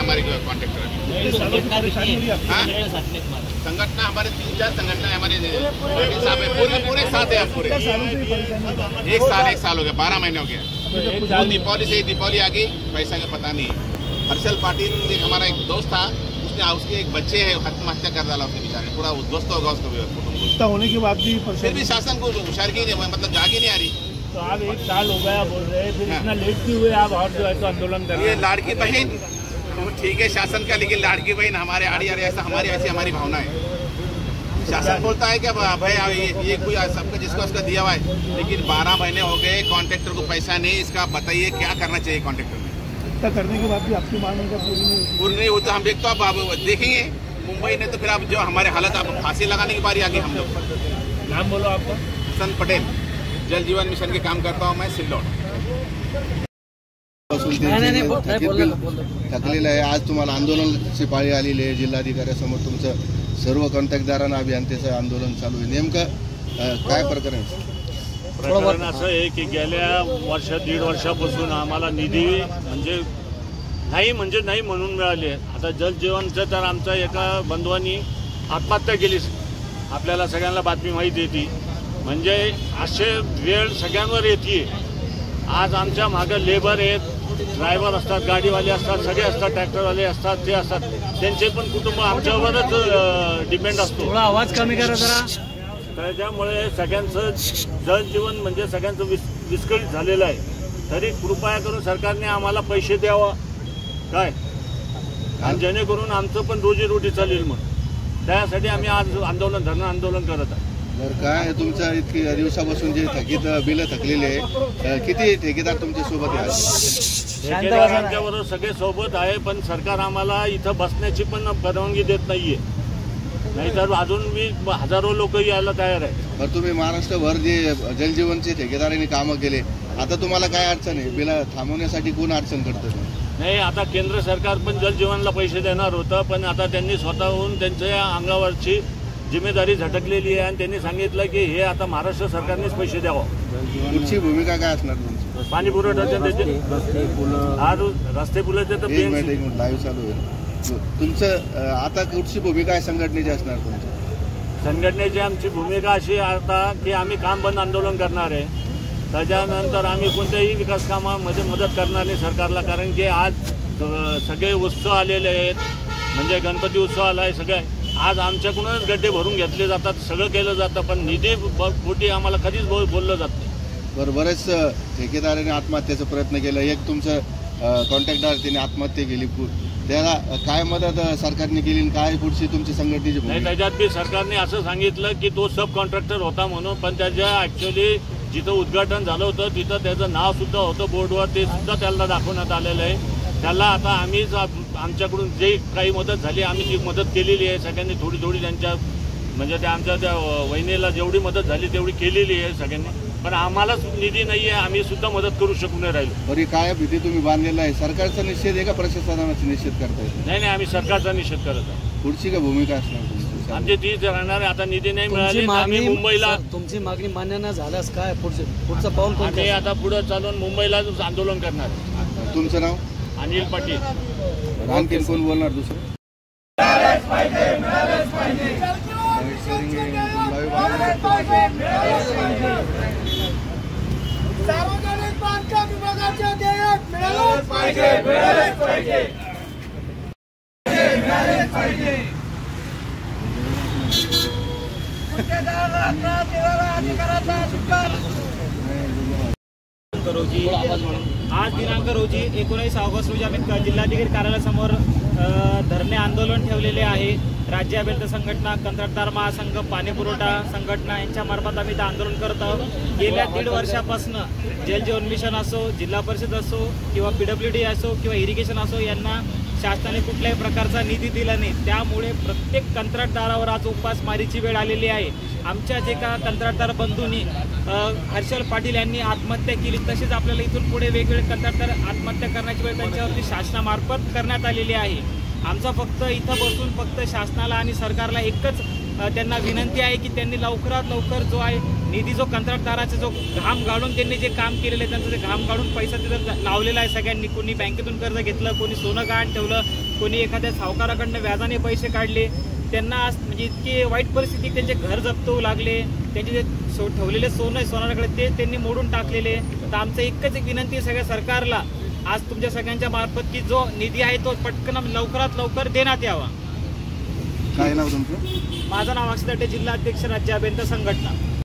हमारे कॉन्ट्रैक्टर। संगठन हमारे 3-4 संगठन हमारे पूरे साथ है। पूरे एक साल हो गया, 12 महीने हो गया। दीपावली से दीपावली आ गई, पैसा का पता नहीं। हर्षल पाटिल एक हमारा एक दोस्त था, उसके एक बच्चे है आत्महत्या कर डाला उसने बेचारे, पूरा उद्ध्वस्त होगा उसको होने के बाद भी फिर भी शासन को हुशारगी नहीं, मतलब जागी नहीं आ रही। तो आप 1 साल हो गया बोल रहे हैं, फिर इतना लेट क्यों हुए आप और जो है तो आंदोलन कर रहे हैं? ये लाड़की बहन ठीक है शासन का, लेकिन लाड़की बहन हमारे आड़ी आ रही, ऐसा हमारी भावना है। शासन बोलता है कि भाई ये कोई सबका जिसका उसका दिया हुआ है, लेकिन 12 महीने हो गए कॉन्ट्रैक्टर को पैसा नहीं। इसका बताइए क्या करना चाहिए कॉन्ट्रैक्टर में? इतना करने के बाद भी आपकी मांग पूरी नहीं होता, हम देखते आप देखेंगे मुंबई ने तो फिर आप जो हमारे हालत आप फांसी लगाने की बारी आ गई हम लोग। नाम बोलो आपका? हसन पटेल, जल जीवन मिशन के काम करता हूँ मैं, सिल्लोड। थकलेलं आहे। आज तुम्हाला आंदोलनाची पाळी आलेली आहे। जिल्हाधिकाऱ्यासमोर तुमचं सर्व कॉन्ट्रॅक्टदारांना अभियंत्याचं आंदोलन चालू आहे। नेमकं काय प्रकरण? प्रकरण असं आहे की गेल्या 1.5 वर्षापासून आम्हाला निधी म्हणजे नाही म्हणून मिळाली आहे। आता जल जीवनचं तर आमच्या एका बंधवांनी आत्महत्या केली, आपल्याला सगळ्यांना बातमी माहिती येते। म्हणजे असे वेळ सगळ्यांवर येते। आज आमच्या मागं लेबर आहेत, ड्रायव्हर असतात, गाडीवाले असतात, सगळे असतात, ट्रॅक्टरवाले असतात, ते असतात, त्यांचे पण कुटुंब आमच्यावरच डिपेंड असतो। थोडा आवाज कमी करा जरा। त्याच्यामुळे सगळ्यांचं जलजीवन म्हणजे सगळ्यांचं विस्कळीत झालेलं आहे। तरी कृपया करून सरकारने आम्हाला पैसे द्यावा काय, आणि जेणेकरून आमचं पण रोजीरोटी चालेल। मग त्यासाठी आम्ही आज धरणं आंदोलन करत आहे। बरं, काय तुमच्या इतकी दिवसापासून जे थकीत बिलं थकलेले आहे, किती ठेकेदार तुमच्या सोबत आहे? ठेकेदार आमच्याबरोबर सगळे सोबत आहे, पण सरकार आम्हाला इथं बसण्याची पण परवानगी देत नाहीये, नाहीतर अजून मी हजारो लोक यायला तयार आहे। तर तुम्ही महाराष्ट्रभर जे जलजीवनचे ठेकेदारांनी कामं केले, आता तुम्हाला काय अडचण आहे? बिलं थांबवण्यासाठी कोण अडचण करतं? नाही, आता केंद्र सरकार पण जलजीवनला पैसे देणार होतं, पण आता त्यांनी स्वतःहून त्यांच्या अंगावरची जिम्मेदारी झटकलेली आहे आणि त्यांनी सांगितलं की हे आता महाराष्ट्र सरकारनेच पैसे द्यावं। पुढची भूमिका काय असणार तुमची? पाणी पुरवठ्याचे आज रस्ते पुलाचे तर लाईव्ह चालू आहे तुमचं। आता कुठची भूमिका आहे संघटनेची असणार तुमची? संघटनेची आमची भूमिका अशी आता की आम्ही काम बंद आंदोलन करणार आहे। त्याच्यानंतर आम्ही कोणत्याही विकास कामामध्ये मदत करणार नाही सरकारला, कारण की आज सगळे उत्सव आलेले आहेत, म्हणजे गणपती उत्सव आला आहे, सगळे आज आमच्याकडूनच गड्डे भरून घेतले जातात, सगळं केलं जातं, पण निधी पोटी आम्हाला कधीच बोललं जात नाही। बरं, बरेच ठेकेदारांनी आत्महत्येचा प्रयत्न केला। एक तुमचं कॉन्ट्रॅक्टदार त्याने आत्महत्या केली, त्याला काय मदत सरकारने केली, काय पुढची तुमची संघटनेची भूमिका? नाही, त्याच्यात बी सरकारने असं सांगितलं की तो सब कॉन्ट्रॅक्टर होता म्हणून, पण त्याच्या ॲक्च्युअली जिथं उद्घाटन झालं होतं तिथं त्याचं नाव सुद्धा होतं बोर्डवर, ते सुद्धा त्याला दाखवण्यात आलेलं आहे। त्याला आता आम्हीच आमच्याकडून जे काही मदत झाली आम्ही ती मदत केलेली आहे सगळ्यांनी, थोडी त्यांच्या म्हणजे त्या आमच्या त्या वहिनीला जेवढी मदत झाली तेवढी केलेली आहे सगळ्यांनी, पण आम्हालाच निधी नाही आहे, आम्ही सुद्धा मदत करू शकू नाही राहिलो। बरी काय भीती तुम्ही बांधलेला आहे? सरकारचा निषेध आहे का प्रशासनाचा निषेध करताय? नाही, आम्ही सरकारचा निषेध करत आहोत। पुढची काय भूमिका असणार तुमची? आमची तीच राहणार आहे। आता निधी नाही मिळाली, आम्ही मुंबईला, तुमची मागणी मान्य न झाल्यास काय पुढचं पाऊल? आम्ही आता पुढे चालून मुंबईला आंदोलन करणार आहे। तुमचं नाव? अनिल पाटील। आणखीन कोण बोलणार दुसरं? सार्वजनिक बांधकाम विभागाचे देयक मिळालेच पाहिजे, मिळालेच पाहिजे, मिळालेच पाहिजे। आज दिनांक रोजी 19 ऑगस्ट रोजी आम्ही जिल्हाधिकारी कार्यालयासमोर धरणे आंदोलन ठेवलेले आहे। राज्य अभियंता संघटना, कंत्राटदार महासंघ, पाणीपुरवठा संघटना यांच्यामार्फत आम्ही आंदोलन करत आहोत। गेल्या 1.5 वर्षापासून जलजीवन मिशन असो, जिल्हा परिषद असो किंवा PWD असो किंवा इरिगेशन असो, यांना शासनाने कुठल्याही प्रकारचा निधी दिला नाही, त्यामुळे प्रत्येक कंत्राटदारावर आज उपासमारीची वेळ आलेली आहे। आमच्याच एका कंत्राटदार बंधूंनी हर्षल पाटील यांनी आत्महत्या केली, तसेच आपल्याला इथून पुढे वेगवेगळे कंत्राटदार आत्महत्या करण्याची वेळ त्यांच्यावरती शासनामार्फत करण्यात आलेली आहे। आमचा फक्त इथं बसून फक्त शासनाला आणि सरकारला एकच त्यांना विनंती आहे की त्यांनी लवकरात लवकर जो आहे निधी जो कंत्राटदाराचा जो घाम गाळून त्यांनी जे काम केलेलं आहे, त्यांचं जे घाम गाळून पैसा तिथं लावलेला आहे सगळ्यांनी. कोणी बँकेतून कर्ज घेतलं, कोणी सोनं गहाण ठेवलं, कोणी एखाद्या सावकाराकडनं व्याजाने पैसे काढले. त्यांना आज म्हणजे इतकी वाईट परिस्थिती, त्यांचे घर जप्त होऊ लागले, त्यांचे जे ठेवलेले सोनं आहे सोनाराकडे ते त्यांनी मोडून टाकलेले. तर आमचं एकच एक विनंती आहे सगळ्या सरकारला आज तुमच्या सगळ्यांच्या मार्फत की जो निधी आहे तो पटकन लवकरात लवकर देण्यात यावा. काय नाव तुमचं? माझं नाव अक्षय, जिल्हा अध्यक्ष, राज्य अभियंता संघटना.